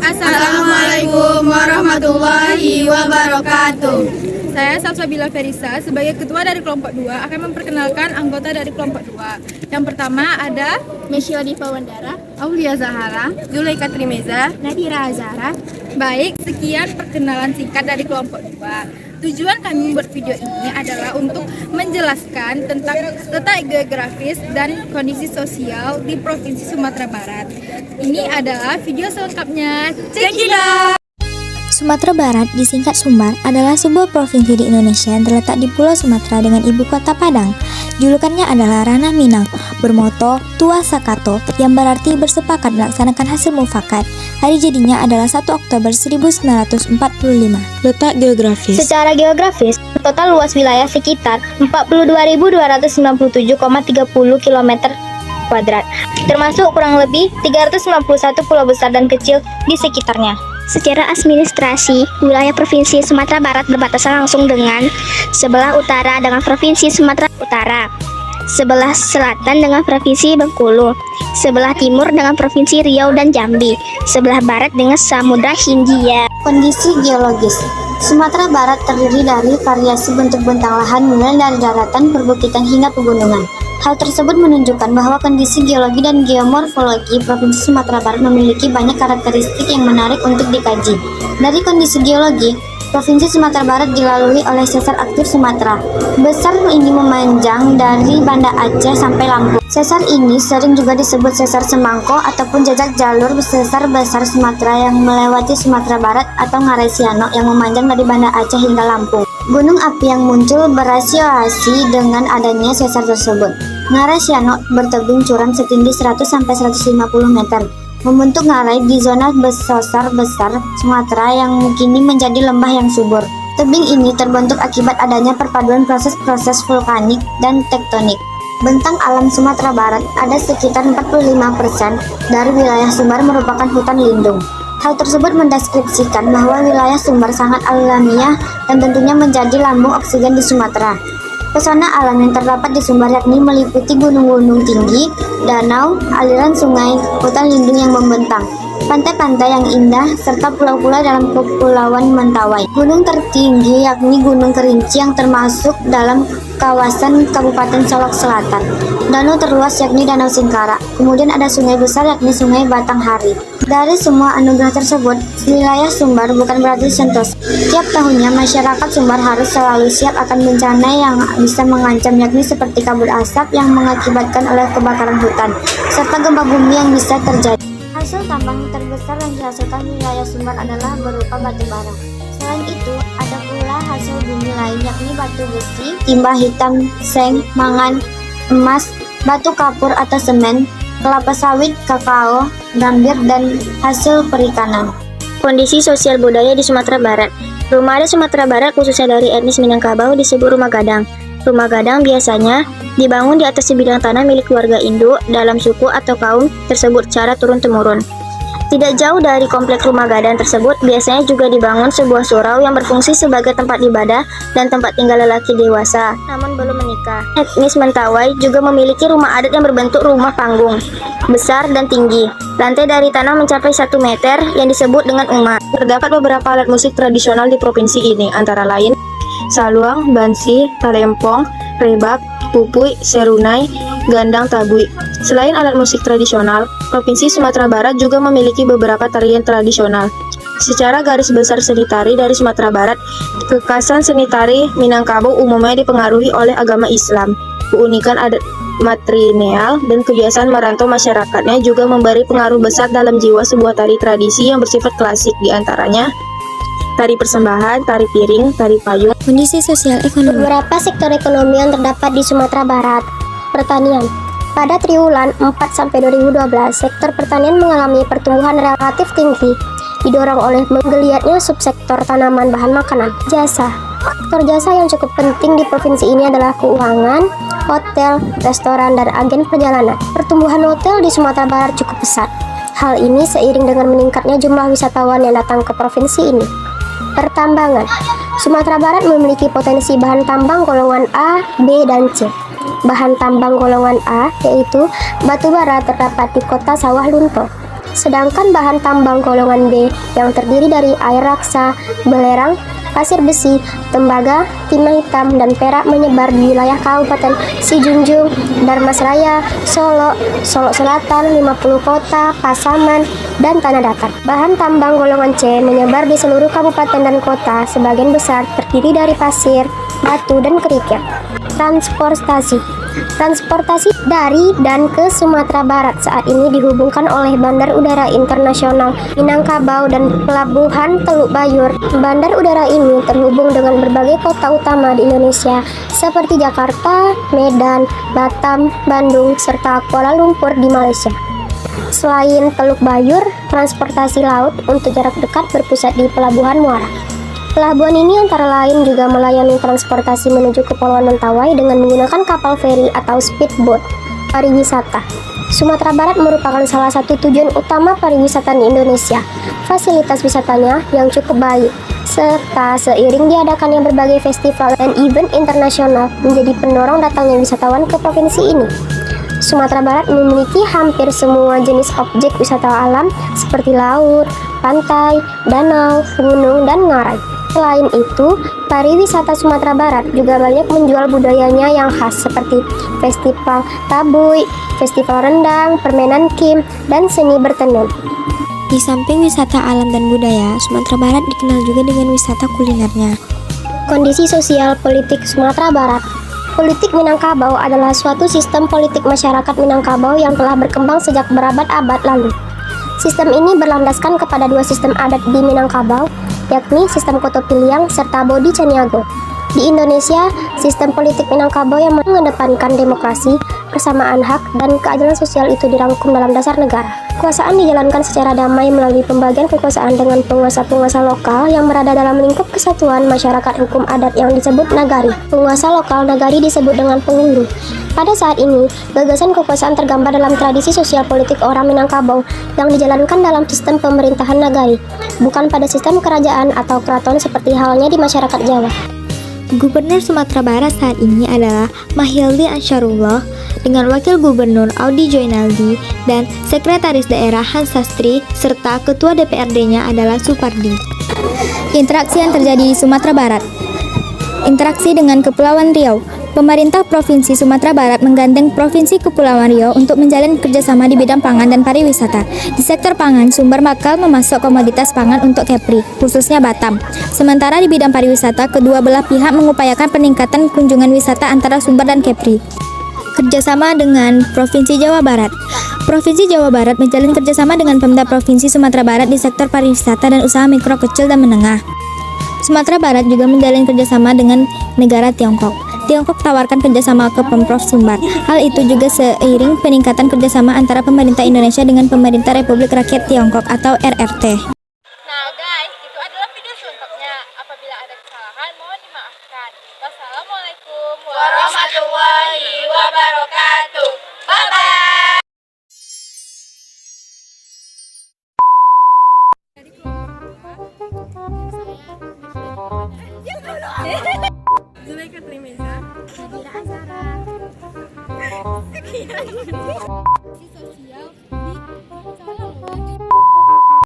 Assalamualaikum warahmatullahi wabarakatuh. Saya Salsabila Ferisa sebagai ketua dari kelompok 2 akan memperkenalkan anggota dari kelompok 2. Yang pertama ada Mesyo Diva Wandara, Aulia Zahara, Zulaika Trimeza, Nadira Azara. Baik, sekian perkenalan singkat dari kelompok 2. Tujuan kami membuat video ini adalah untuk menjelaskan tentang letak geografis dan kondisi sosial di Provinsi Sumatera Barat. Ini adalah video selengkapnya. Check it out! Sumatera Barat, disingkat Sumbar, adalah sebuah provinsi di Indonesia yang terletak di Pulau Sumatera dengan ibu kota Padang. Julukannya adalah Ranah Minang, bermoto Tua Sakato, yang berarti bersepakat melaksanakan hasil mufakat. Hari jadinya adalah 1 Oktober 1945. Letak geografis. Secara geografis, total luas wilayah sekitar 42.297,30 km kuadrat, termasuk kurang lebih 391 pulau besar dan kecil di sekitarnya. Secara administrasi, wilayah Provinsi Sumatera Barat berbatasan langsung dengan sebelah utara dengan Provinsi Sumatera Utara, sebelah selatan dengan Provinsi Bengkulu, sebelah timur dengan Provinsi Riau dan Jambi, sebelah barat dengan Samudra Hindia. Kondisi geologis. Sumatera Barat terdiri dari variasi bentuk bentang lahan mulai dari daratan, perbukitan hingga pegunungan. Hal tersebut menunjukkan bahwa kondisi geologi dan geomorfologi Provinsi Sumatera Barat memiliki banyak karakteristik yang menarik untuk dikaji. Dari kondisi geologi, Provinsi Sumatera Barat dilalui oleh sesar aktif Sumatera. Sesar ini memanjang dari Banda Aceh sampai Lampung. Sesar ini sering juga disebut sesar Semangko ataupun jajak jalur sesar besar Sumatera yang melewati Sumatera Barat atau Ngarai Siano yang memanjang dari Banda Aceh hingga Lampung. Gunung api yang muncul berasosiasi dengan adanya sesar tersebut. Ngarai Siano bertebing curam setinggi 100-150 meter, membentuk ngarai di zona sesar besar Sumatera yang kini menjadi lembah yang subur. Tebing ini terbentuk akibat adanya perpaduan proses-proses vulkanik dan tektonik. Bentang alam Sumatera Barat ada sekitar 45% dari wilayah Sumbar merupakan hutan lindung. Hal tersebut mendeskripsikan bahwa wilayah Sumbar sangat alamiah dan tentunya menjadi lambung oksigen di Sumatera. Pesona alam yang terdapat di Sumbar yakni meliputi gunung-gunung tinggi, danau, aliran sungai, hutan lindung yang membentang, pantai-pantai yang indah, serta pulau-pulau dalam Kepulauan Mentawai. Gunung tertinggi yakni Gunung Kerinci yang termasuk dalam kawasan Kabupaten Solok Selatan. Danau terluas yakni Danau Singkara. Kemudian ada sungai besar yakni Sungai Batanghari. Dari semua anugerah tersebut, wilayah Sumbar bukan berarti sentosa. Tiap tahunnya masyarakat Sumbar harus selalu siap akan bencana yang bisa mengancam yakni seperti kabut asap yang mengakibatkan oleh kebakaran hutan, serta gempa bumi yang bisa terjadi. Hasil tambang terbesar yang dihasilkan wilayah Sumbar adalah berupa batu bara. Selain itu, ada pula hasil bumi lain yakni batu besi, timah hitam, seng, mangan, emas, batu kapur atau semen, kelapa sawit, kakao, gambir, dan hasil perikanan. Kondisi sosial budaya di Sumatera Barat. Rumah adat Sumatera Barat khususnya dari etnis Minangkabau disebut rumah gadang. Rumah gadang biasanya dibangun di atas sebidang tanah milik keluarga induk dalam suku atau kaum tersebut secara turun-temurun. Tidak jauh dari komplek rumah gadang tersebut, biasanya juga dibangun sebuah surau yang berfungsi sebagai tempat ibadah dan tempat tinggal lelaki dewasa, namun belum menikah. Etnis Mentawai juga memiliki rumah adat yang berbentuk rumah panggung, besar dan tinggi. Lantai dari tanah mencapai 1 meter yang disebut dengan umat. Terdapat beberapa alat musik tradisional di provinsi ini, antara lain saluang, bansi, talempong, rebab, pupui, serunai, gandang tabui. Selain alat musik tradisional, Provinsi Sumatera Barat juga memiliki beberapa tarian tradisional. Secara garis besar seni tari dari Sumatera Barat, kekhasan seni tari Minangkabau umumnya dipengaruhi oleh agama Islam. Keunikan adat matrilineal dan kebiasaan merantau masyarakatnya juga memberi pengaruh besar dalam jiwa sebuah tari tradisi yang bersifat klasik, diantaranya tari persembahan, tari piring, tari payung. Kondisi sosial ekonomi. Beberapa sektor ekonomi yang terdapat di Sumatera Barat. Pertanian. Pada triwulan 4-2012, sektor pertanian mengalami pertumbuhan relatif tinggi, didorong oleh menggeliatnya subsektor tanaman bahan makanan. Jasa. Sektor jasa yang cukup penting di provinsi ini adalah keuangan, hotel, restoran, dan agen perjalanan. Pertumbuhan hotel di Sumatera Barat cukup pesat. Hal ini seiring dengan meningkatnya jumlah wisatawan yang datang ke provinsi ini. Pertambangan. Sumatera Barat memiliki potensi bahan tambang golongan A, B, dan C. Bahan tambang golongan A yaitu batu bara terdapat di kota Sawah Lunto. Sedangkan bahan tambang golongan B yang terdiri dari air raksa, belerang, pasir besi, tembaga, timah hitam, dan perak menyebar di wilayah Kabupaten Sijunjung, Darmasraya, Solo, Solo Selatan, 50 kota, Pasaman, dan Tanah Datar. Bahan tambang golongan C menyebar di seluruh kabupaten dan kota, sebagian besar terdiri dari pasir, batu, dan kerikil. Transportasi dari dan ke Sumatera Barat saat ini dihubungkan oleh Bandar Udara Internasional Minangkabau dan Pelabuhan Teluk Bayur. Bandar udara ini terhubung dengan berbagai kota utama di Indonesia seperti Jakarta, Medan, Batam, Bandung, serta Kuala Lumpur di Malaysia. Selain Teluk Bayur, transportasi laut untuk jarak dekat berpusat di Pelabuhan Muara. Pelabuhan ini antara lain juga melayani transportasi menuju Kepulauan Mentawai dengan menggunakan kapal feri atau speedboat. Pariwisata. Sumatera Barat merupakan salah satu tujuan utama pariwisata di Indonesia. Fasilitas wisatanya yang cukup baik, serta seiring diadakannya berbagai festival dan event internasional menjadi pendorong datangnya wisatawan ke provinsi ini. Sumatera Barat memiliki hampir semua jenis objek wisata alam seperti laut, pantai, danau, gunung, dan ngarai. Selain itu, pariwisata Sumatera Barat juga banyak menjual budayanya yang khas seperti festival tabuy, festival rendang, permainan kim, dan seni bertenun. Di samping wisata alam dan budaya, Sumatera Barat dikenal juga dengan wisata kulinernya. Kondisi sosial politik Sumatera Barat. Politik Minangkabau adalah suatu sistem politik masyarakat Minangkabau yang telah berkembang sejak berabad-abad lalu. Sistem ini berlandaskan kepada dua sistem adat di Minangkabau, yakni sistem Koto Piliang serta Bodi Caniago. Di Indonesia, sistem politik Minangkabau yang mengedepankan demokrasi, persamaan hak, dan keadilan sosial itu dirangkum dalam dasar negara. Kekuasaan dijalankan secara damai melalui pembagian kekuasaan dengan penguasa-penguasa lokal yang berada dalam lingkup kesatuan masyarakat hukum adat yang disebut nagari. Penguasa lokal nagari disebut dengan penghulu. Pada saat ini, gagasan kekuasaan tergambar dalam tradisi sosial politik orang Minangkabau yang dijalankan dalam sistem pemerintahan nagari, bukan pada sistem kerajaan atau keraton seperti halnya di masyarakat Jawa. Gubernur Sumatera Barat saat ini adalah Mahyildi Ansarullah dengan Wakil Gubernur Audi Joinaldi dan Sekretaris Daerah Hans Sastri serta Ketua DPRD-nya adalah Supardi. Interaksi yang terjadi di Sumatera Barat. Interaksi dengan Kepulauan Riau. Pemerintah Provinsi Sumatera Barat menggandeng Provinsi Kepulauan Riau untuk menjalin kerjasama di bidang pangan dan pariwisata. Di sektor pangan, Sumber bakal memasok komoditas pangan untuk Kepri, khususnya Batam. Sementara di bidang pariwisata, kedua belah pihak mengupayakan peningkatan kunjungan wisata antara Sumber dan Kepri. Kerjasama dengan Provinsi Jawa Barat. Provinsi Jawa Barat menjalin kerjasama dengan Pemda Provinsi Sumatera Barat di sektor pariwisata dan usaha mikro, kecil, dan menengah. Sumatera Barat juga menjalin kerjasama dengan negara Tiongkok. Tiongkok tawarkan kerjasama ke Pemprov Sumbar. Hal itu juga seiring peningkatan kerjasama antara pemerintah Indonesia dengan pemerintah Republik Rakyat Tiongkok atau RRT. Nah guys, itu adalah video selengkapnya. Apabila ada kesalahan, mohon dimaafkan. Wassalamualaikum warahmatullahi wabarakatuh. Bye-bye. Zulaika Trimeza. Nadira Azara. Sekian.